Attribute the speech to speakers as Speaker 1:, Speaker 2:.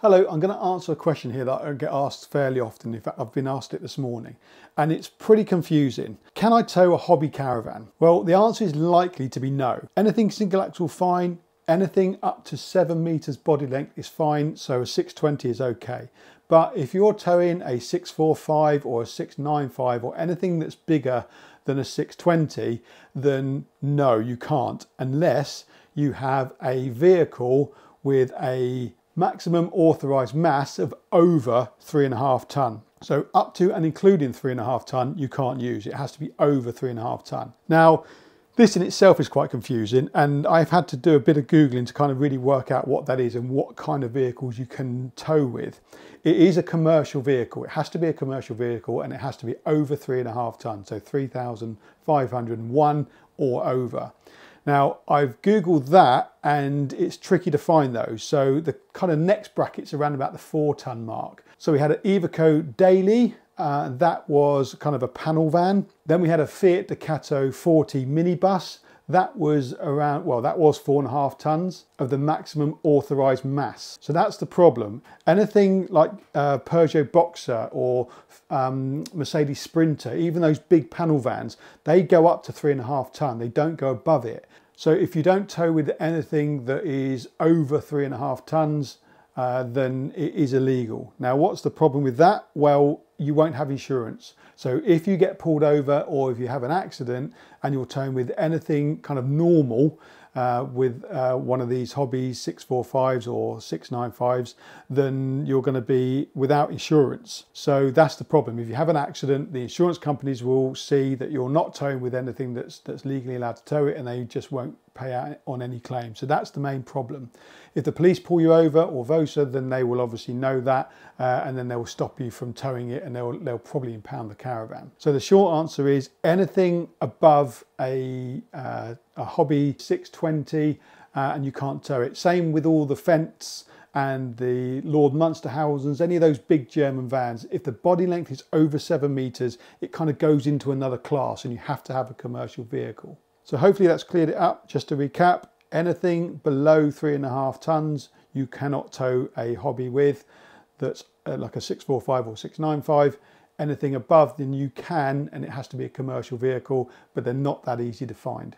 Speaker 1: Hello, I'm going to answer a question here that I get asked fairly often. In fact, I've been asked it this morning, and it's pretty confusing. Can I tow a hobby caravan? Well, the answer is likely to be no. Anything single axle, fine. Anything up to 7 meters body length is fine, so a 620 is okay. But if you're towing a 645 or a 695 or anything that's bigger than a 620, then no, you can't, unless you have a vehicle with a maximum authorised mass of over 3.5 tonne. So up to and including 3.5 tonne, you can't use. It has to be over 3.5 tonne. Now, this in itself is quite confusing, and I've had to do a bit of Googling to kind of really work out what that is and what kind of vehicles you can tow with. It is a commercial vehicle. It has to be a commercial vehicle, and it has to be over 3.5 tonne, so 3,501 or over. Now, I've Googled that and it's tricky to find those. So the kind of next bracket's around about the 4 tonne mark. So we had an Iveco Daily, that was kind of a panel van. Then we had a Fiat Ducato 40 minibus. That was around, well, that was 4.5 tonnes of the maximum authorised mass. So that's the problem. Anything like Peugeot Boxer or Mercedes Sprinter, even those big panel vans, they go up to 3.5 tonne. They don't go above it. So if you don't tow with anything that is over 3.5 tonnes, then it is illegal. Now, what's the problem with that? Well, you won't have insurance. So if you get pulled over or if you have an accident and you're towing with anything kind of normal, with one of these hobbies, 645s or 695s, then you're going to be without insurance. So that's the problem. If you have an accident, the insurance companies will see that you're not towing with anything that's legally allowed to tow it, and they just won't pay out on any claim. So that's the main problem. If the police pull you over or VOSA, then they will obviously know that, and then they will stop you from towing it, and they'll probably impound the caravan. So the short answer is anything above a hobby 620, and you can't tow it. Same with all the Fence and the Lord Munsterhausens, any of those big German vans. If the body length is over 7 meters, it kind of goes into another class, and you have to have a commercial vehicle. So hopefully that's cleared it up. Just to recap, anything below 3.5 tonnes you cannot tow a hobby with, that's like a 645 or 695. Anything above, then you can, and it has to be a commercial vehicle, but they're not that easy to find.